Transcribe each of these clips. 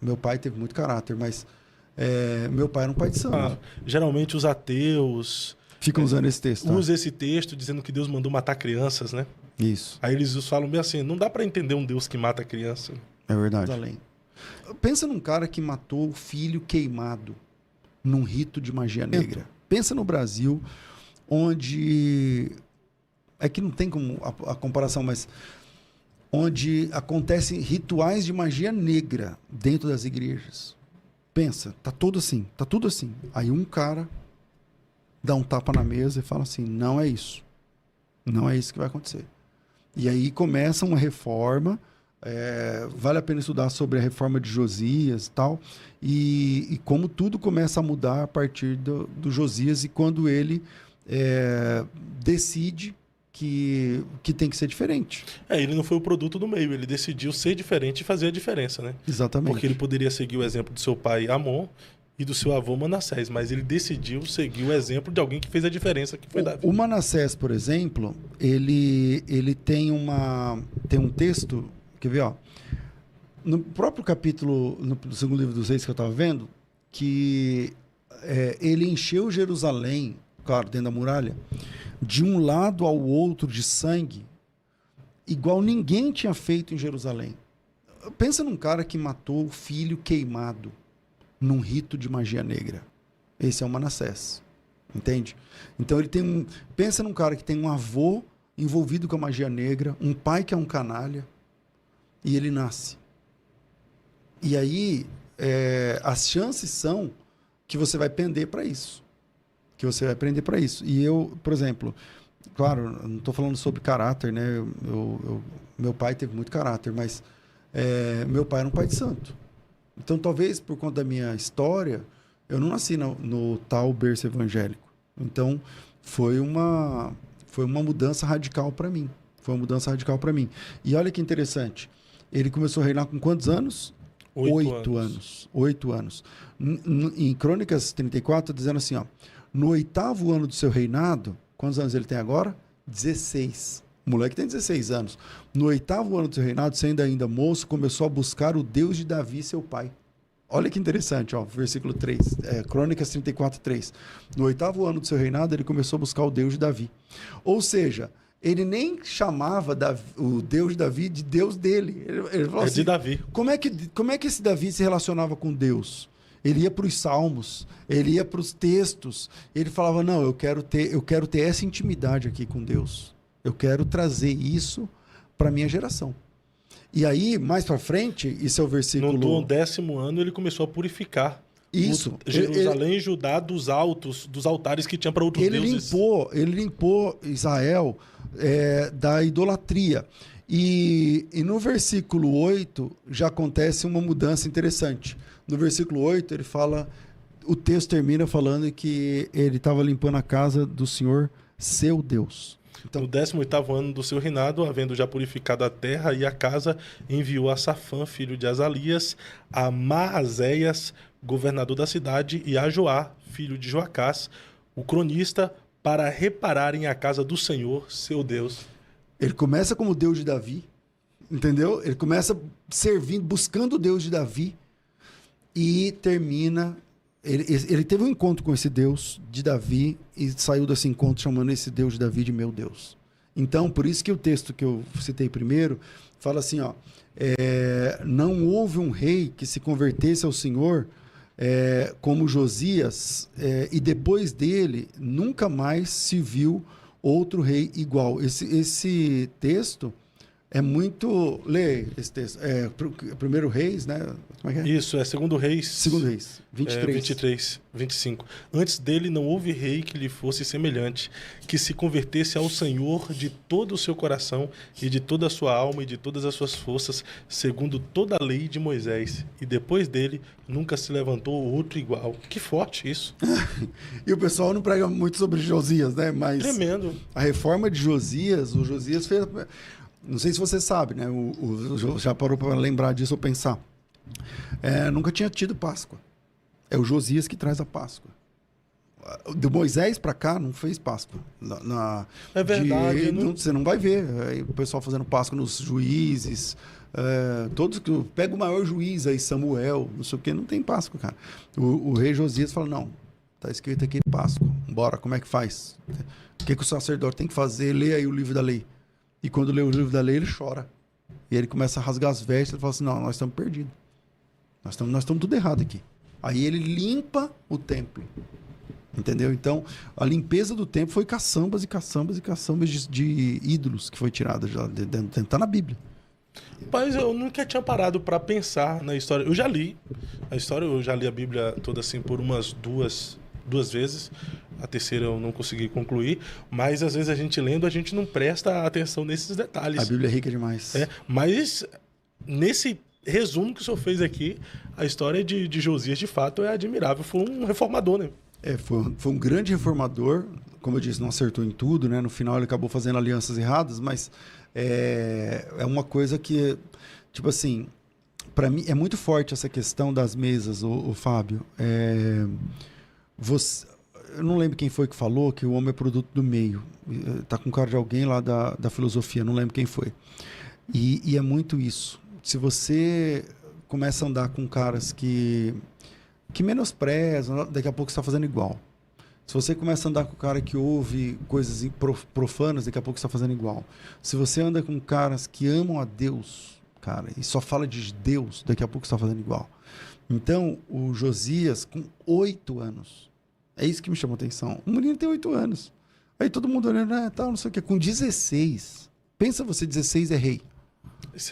meu pai teve muito caráter, mas meu pai era um pai de santo. Geralmente os ateus Ficam usando esse texto. usam esse texto dizendo que Deus mandou matar crianças, né? Isso. Aí eles falam meio assim, não dá para entender um Deus que mata criança. É verdade. Além. Pensa num cara que matou o filho queimado num rito de magia negra. Pensa no Brasil, onde... É que não tem como a comparação, mas... Onde acontecem rituais de magia negra dentro das igrejas. Pensa, tá tudo assim. Aí um cara dá um tapa na mesa e fala assim, não é isso. Não é isso que vai acontecer. E aí começa uma reforma, vale a pena estudar sobre a reforma de Josias e tal, e como tudo começa a mudar a partir do Josias e quando ele decide que tem que ser diferente. Ele não foi o produto do meio, ele decidiu ser diferente e fazer a diferença, né? Exatamente. Porque ele poderia seguir o exemplo do seu pai Amon e do seu avô Manassés, mas ele decidiu seguir o exemplo de alguém que fez a diferença, que foi Davi. O Manassés, por exemplo, ele tem um texto, quer ver, ó, no próprio capítulo, no segundo livro dos Reis que eu estava vendo, que ele encheu Jerusalém, claro, dentro da muralha, de um lado ao outro de sangue, igual ninguém tinha feito em Jerusalém. Pensa num cara que matou o filho queimado num rito de magia negra. Esse é o Manassés. Entende? Então ele tem pensa num cara que tem um avô envolvido com a magia negra, um pai que é um canalha, e ele nasce. E aí as chances são que você vai pender para isso. E eu, por exemplo, claro, não estou falando sobre caráter, né? Meu pai teve muito caráter, mas meu pai era um pai de santo. Então, talvez por conta da minha história, eu não nasci no tal berço evangélico. Então, foi uma mudança radical para mim. E olha que interessante. Ele começou a reinar com quantos anos? 8 anos. 8 anos. Em Crônicas 34, dizendo assim, ó, no 8º ano do seu reinado, quantos anos ele tem agora? 16. O moleque tem 16 anos. No 8º ano do seu reinado, sendo ainda moço, começou a buscar o Deus de Davi, seu pai. Olha que interessante, ó, versículo 3, Crônicas 34, 3. No 8º ano do seu reinado, ele começou a buscar o Deus de Davi. Ou seja, ele nem chamava o Deus de Davi de Deus dele. Ele falou assim, de Davi. Como é que esse Davi se relacionava com Deus? Ele ia para os salmos, ele ia para os textos, ele falava, não, eu quero ter essa intimidade aqui com Deus. Eu quero trazer isso para a minha geração. E aí, mais para frente, isso é o versículo... No 10º ano, ele começou a purificar isso. Jerusalém e Judá dos altares que tinha para outros deuses. Ele limpou Israel da idolatria. E no versículo 8 já acontece uma mudança interessante. No versículo 8 ele fala, o texto termina falando que ele estava limpando a casa do Senhor, seu Deus. Então, no 18º ano do seu reinado, havendo já purificado a terra e a casa, enviou a Safã, filho de Azalias, a Maazéias, governador da cidade, e a Joá, filho de Joacás, o cronista, para repararem a casa do Senhor, seu Deus. Ele começa como Deus de Davi, entendeu? Ele começa servindo, buscando o Deus de Davi e termina... Ele teve um encontro com esse Deus de Davi e saiu desse encontro chamando esse Deus de Davi de meu Deus. Então, por isso que o texto que eu citei primeiro fala assim, ó, não houve um rei que se convertesse ao Senhor como Josias, e depois dele nunca mais se viu outro rei igual. Esse texto é muito... Lê esse texto. Primeiro Reis, né? Como é que é? Isso, Segundo Reis. Segundo Reis, 23. 25. Antes dele não houve rei que lhe fosse semelhante, que se convertesse ao Senhor de todo o seu coração e de toda a sua alma e de todas as suas forças, segundo toda a lei de Moisés. E depois dele nunca se levantou outro igual. Que forte isso. E o pessoal não prega muito sobre Josias, né? Mas tremendo. A reforma de Josias, o Josias fez... Não sei se você sabe, né? Já parou para lembrar disso ou pensar. Nunca tinha tido Páscoa. É o Josias que traz a Páscoa. Do Moisés para cá, não fez Páscoa. É verdade. Você não vai ver. Aí, o pessoal fazendo Páscoa nos juízes. Todos que pega o maior juiz aí, Samuel, não sei o que, não tem Páscoa, cara. O rei Josias fala: não, tá escrito aqui Páscoa. Bora, como é que faz? O que o sacerdote tem que fazer? Lê aí o livro da lei. E quando lê o livro da lei, ele chora. E ele começa a rasgar as vestes e fala assim: não, nós estamos perdidos. Nós estamos tudo errado aqui. Aí ele limpa o templo. Entendeu? Então, a limpeza do templo foi caçambas e caçambas e caçambas de ídolos que foi tirada já. Tá na Bíblia. Mas eu nunca tinha parado para pensar na história. Eu já li a história, eu já li a Bíblia toda assim por umas duas vezes. A terceira eu não consegui concluir. Mas às vezes a gente lendo, a gente não presta atenção nesses detalhes. A Bíblia é rica demais. Mas nesse resumo que o senhor fez aqui, a história de Josias de fato é admirável. Foi um reformador, né? Foi um grande reformador. Como eu disse, não acertou em tudo, né? No final ele acabou fazendo alianças erradas, mas é uma coisa que, tipo assim, para mim é muito forte essa questão das mesas, o Fábio. Eu não lembro quem foi que falou que o homem é produto do meio. Tá com cara de alguém lá da filosofia, não lembro quem foi. E é muito isso. Se você começa a andar com caras que menosprezam, daqui a pouco você está fazendo igual. Se você começa a andar com um cara que ouve coisas profanas, daqui a pouco você está fazendo igual. Se você anda com caras que amam a Deus, cara, e só fala de Deus, daqui a pouco você está fazendo igual. Então, o Josias, com 8 anos, é isso que me chamou a atenção. O menino tem 8 anos. Aí todo mundo olhando, tal, não sei o quê. Com 16, pensa você, 16 é rei.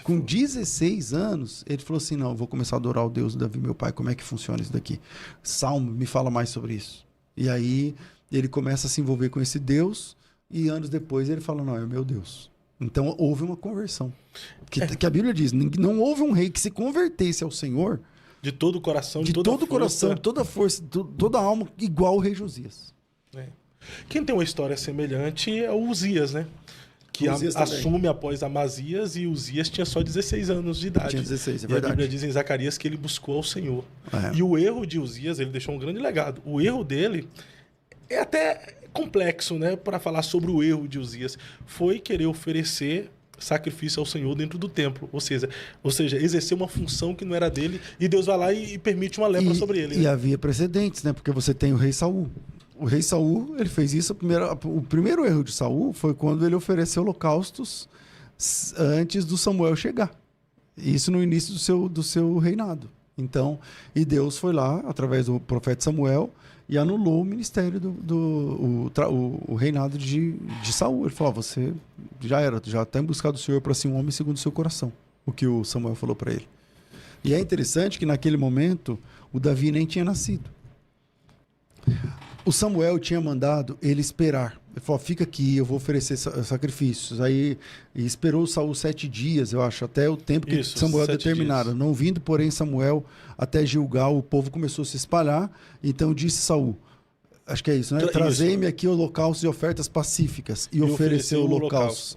Com 16 anos, ele falou assim: não, eu vou começar a adorar o Deus do Davi, meu pai. Como é que funciona isso daqui? Salmo, me fala mais sobre isso. E aí ele começa a se envolver com esse Deus e anos depois ele fala: não, é o meu Deus. Então houve uma conversão. Que a Bíblia diz: não houve um rei que se convertesse ao Senhor de todo o coração, de todo o coração, de toda a força, toda a alma, igual o rei Josias. Quem tem uma história semelhante é o Uzias, né? Que assume após Amazias, e Uzias tinha só 16 anos de idade. Tinha 16, é verdade. E a Bíblia diz em Zacarias que ele buscou ao Senhor. E o erro de Uzias, ele deixou um grande legado. O erro dele é até complexo, né? Para falar sobre o erro de Uzias. Foi querer oferecer sacrifício ao Senhor dentro do templo. Ou seja, exercer uma função que não era dele, e Deus vai lá e permite uma lepra sobre ele. E havia precedentes, né? Porque você tem o rei Saul. O rei Saul, ele fez isso. O primeiro erro de Saul foi quando ele ofereceu holocaustos antes do Samuel chegar. Isso no início do seu reinado. Então, e Deus foi lá, através do profeta Samuel, e anulou o ministério o reinado de Saul. Ele falou: você já tem buscado o Senhor para ser um homem segundo o seu coração. O que o Samuel falou para ele. E é interessante que naquele momento o Davi nem tinha nascido. O Samuel tinha mandado ele esperar. Ele falou: fica aqui, eu vou oferecer sacrifícios. Aí esperou Saul 7 dias, eu acho, até o tempo que Samuel determinara. Não vindo, porém, Samuel até Gilgal, o povo começou a se espalhar. Então disse Saul, acho que é isso, né? Trazei-me aqui holocaustos e ofertas pacíficas. E ofereceu holocaustos.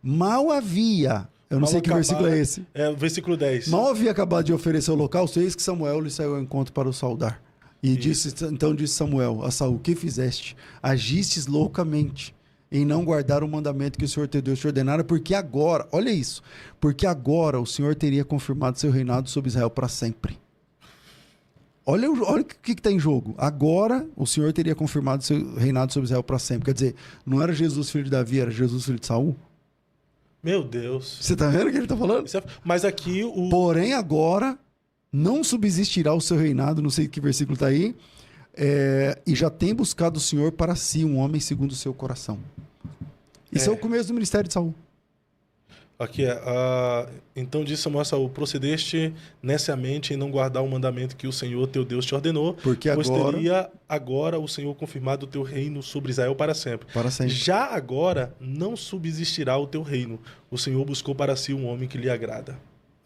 Mal havia... Eu não sei que versículo é esse. É o versículo 10. Mal havia acabado de oferecer o holocausto, eis que Samuel lhe saiu ao encontro para o saudar. Então disse Samuel a Saul: que fizeste? Agistes loucamente em não guardar o mandamento que o Senhor teu Deus te ordenara, porque agora, olha isso, porque agora o Senhor teria confirmado seu reinado sobre Israel para sempre. Olha o que está em jogo. Agora o Senhor teria confirmado seu reinado sobre Israel para sempre. Quer dizer, não era Jesus filho de Davi, era Jesus filho de Saul? Meu Deus. Você está vendo o que ele está falando? Mas aqui Porém agora não subsistirá o seu reinado, não sei que versículo está aí, e já tem buscado o Senhor para si um homem segundo o seu coração. Isso é o começo do ministério de Saul. Aqui então disse Samuel a Saul: procedeste neciamente em não guardar o mandamento que o Senhor teu Deus te ordenou, porque pois teria agora o Senhor confirmado o teu reino sobre Israel para sempre. Para sempre. Já agora não subsistirá o teu reino. O Senhor buscou para si um homem que lhe agrada.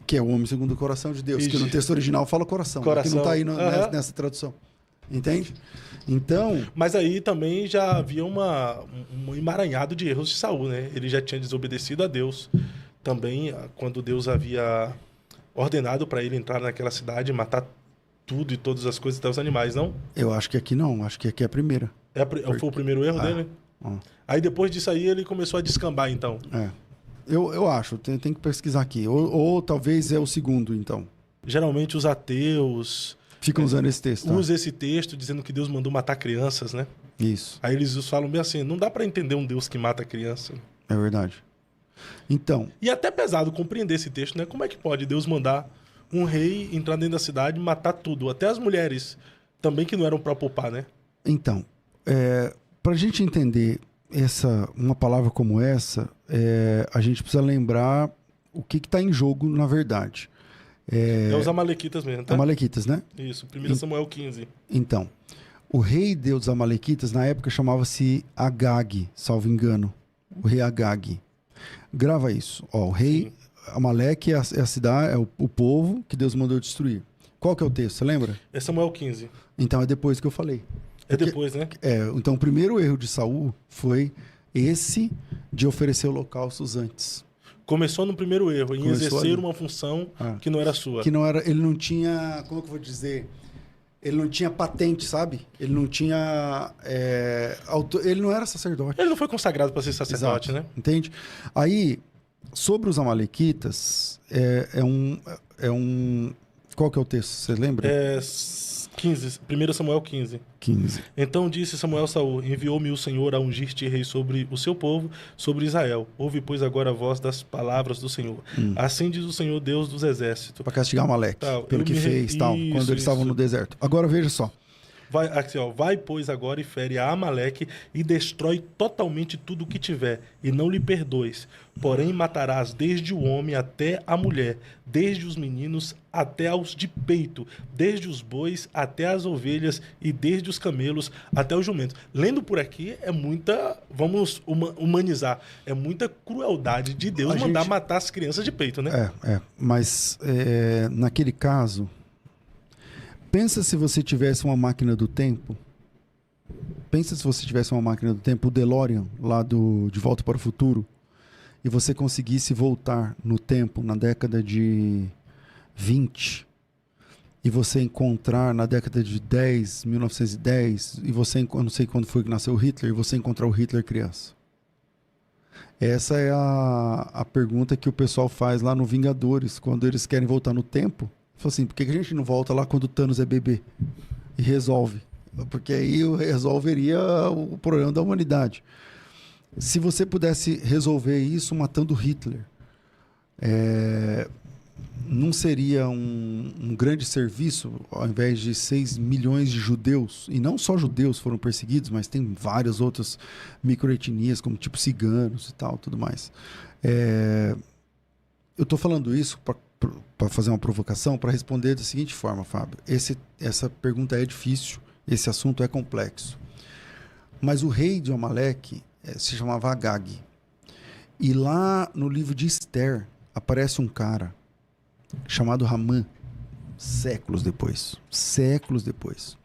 Que é o homem segundo o coração de Deus, que no texto original fala coração. Que não está aí nessa tradução. Entende? Então... Mas aí também já havia um emaranhado de erros de Saul, né? Ele já tinha desobedecido a Deus. Também, quando Deus havia ordenado para ele entrar naquela cidade e matar tudo e todas as coisas, até os animais, não? Eu acho que aqui não, acho que aqui é a primeira. Foi o primeiro erro dele? Aí depois disso aí ele começou a descambar, então. Eu acho, tem que pesquisar aqui. Ou talvez é o segundo, então. Geralmente os ateus ficam usando esse texto. Usam esse texto dizendo que Deus mandou matar crianças, né? Isso. Aí eles falam bem assim, não dá para entender um Deus que mata criança. É verdade. Então... E é até pesado compreender esse texto, né? Como é que pode Deus mandar um rei entrar dentro da cidade e matar tudo? Até as mulheres também que não eram para poupar, né? Então, para a gente entender uma palavra como essa, a gente precisa lembrar o que está em jogo na verdade. É os amalequitas mesmo, tá? Amalequitas, né? Isso, 1 Samuel 15. Então, o rei dos amalequitas, na época, chamava-se Agag, salvo engano. O rei Agag. Grava isso. O rei Amaleque é a cidade, é o povo que Deus mandou destruir. Qual que é o texto, você lembra? É Samuel 15. Então, é depois que eu falei. Depois, né? Então, o primeiro erro de Saul foi esse de oferecer holocaustos antes. Começou no primeiro erro, em exercer uma função que não era sua. Que não era, ele não tinha, como que eu vou dizer? Ele não tinha patente, sabe? Ele não tinha, ele não era sacerdote. Ele não foi consagrado para ser sacerdote, né? Entende? Aí, sobre os amalequitas, qual que é o texto? Você lembra? 15, 1 Samuel 15. Então disse Samuel a Saul, enviou-me o Senhor a ungir-te rei sobre o seu povo, sobre Israel. Ouve, pois, agora a voz das palavras do Senhor. Assim diz o Senhor, Deus dos exércitos. Para castigar Amaleque, pelo que fez, quando eles estavam no deserto. Agora veja só. Vai, pois, agora e fere a Amaleque e destrói totalmente tudo o que tiver, e não lhe perdoes. Porém, matarás desde o homem até a mulher, desde os meninos até aos de peito, desde os bois até as ovelhas e desde os camelos até os jumentos. Lendo por aqui é muita, vamos humanizar, é muita crueldade de Deus mandar matar as crianças de peito, né? Mas naquele caso... Pensa se você tivesse uma máquina do tempo. Pensa se você tivesse uma máquina do tempo, o DeLorean, lá De Volta para o Futuro, e você conseguisse voltar no tempo, na década de 20, e você encontrar na década de 1910, e você, eu não sei quando foi que nasceu o Hitler, e você encontrar o Hitler criança. Essa é a pergunta que o pessoal faz lá no Vingadores, quando eles querem voltar no tempo. Falei assim, por que a gente não volta lá quando o Thanos é bebê? E resolve. Porque aí resolveria o problema da humanidade. Se você pudesse resolver isso matando Hitler, não seria um grande serviço, ao invés de 6 milhões de judeus, e não só judeus foram perseguidos, mas tem várias outras microetnias, como tipo ciganos e tal, tudo mais. Eu estou falando isso para fazer uma provocação, para responder da seguinte forma, Fábio. Essa pergunta é difícil, esse assunto é complexo. Mas o rei de Amaleque se chamava Agag. E lá no livro de Esther aparece um cara chamado Ramã, séculos depois. Séculos depois.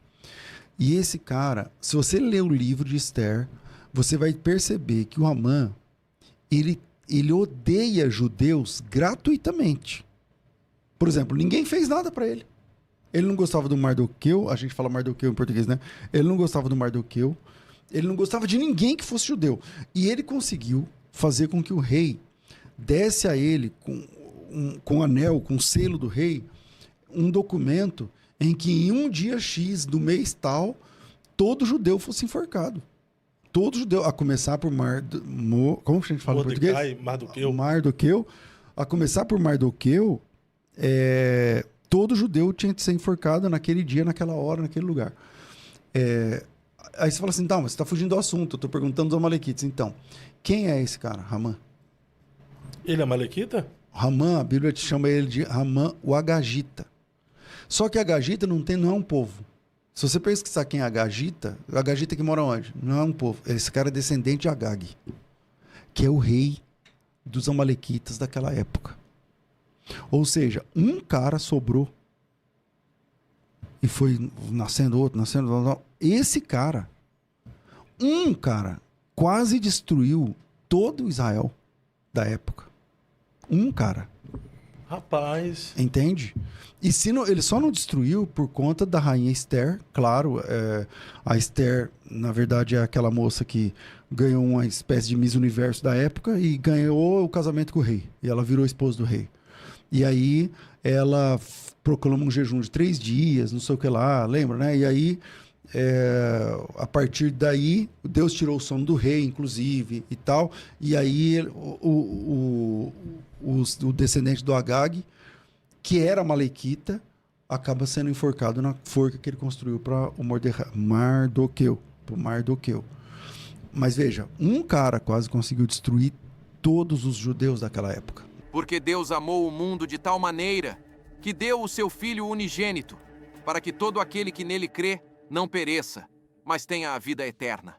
E esse cara, se você ler o livro de Esther, você vai perceber que o Ramã, ele odeia judeus gratuitamente. Por exemplo, ninguém fez nada para ele. Ele não gostava do Mardoqueu, a gente fala Mardoqueu em português, né? Ele não gostava do Mardoqueu, ele não gostava de ninguém que fosse judeu. E ele conseguiu fazer com que o rei desse a ele, com o anel, com o selo do rei, um documento em que em um dia X do mês tal, todo judeu fosse enforcado. Todo judeu, a começar por como a gente fala em português? Mardoqueu. A começar por Mardoqueu, todo judeu tinha que ser enforcado naquele dia, naquela hora, naquele lugar. Aí você fala assim, mas você está fugindo do assunto, eu estou perguntando dos amalequitas. Então, quem é esse cara, Ramã? Ele é amalequita? Ramã, a Bíblia chama ele de Ramã, o Agagita. Só que Agagita não é um povo. Se você pesquisar quem é Agagita que mora onde? Não é um povo. Esse cara é descendente de Agag, que é o rei dos amalequitas daquela época. Ou seja, um cara sobrou e foi nascendo outro. Esse cara, um cara, quase destruiu todo o Israel da época. Um cara. Rapaz. Entende? E ele só não destruiu por conta da rainha Esther, claro. A Esther, na verdade, é aquela moça que ganhou uma espécie de Miss Universo da época e ganhou o casamento com o rei. E ela virou esposa do rei. E aí ela proclama um jejum de 3 dias, não sei o que lá, lembra, né? E aí, a partir daí, Deus tirou o sono do rei, inclusive, e tal. E aí o descendente do Agag, que era malequita, acaba sendo enforcado na forca que ele construiu para o Mardoqueu. Mas veja, um cara quase conseguiu destruir todos os judeus daquela época. Porque Deus amou o mundo de tal maneira que deu o seu Filho unigênito, para que todo aquele que nele crê não pereça, mas tenha a vida eterna.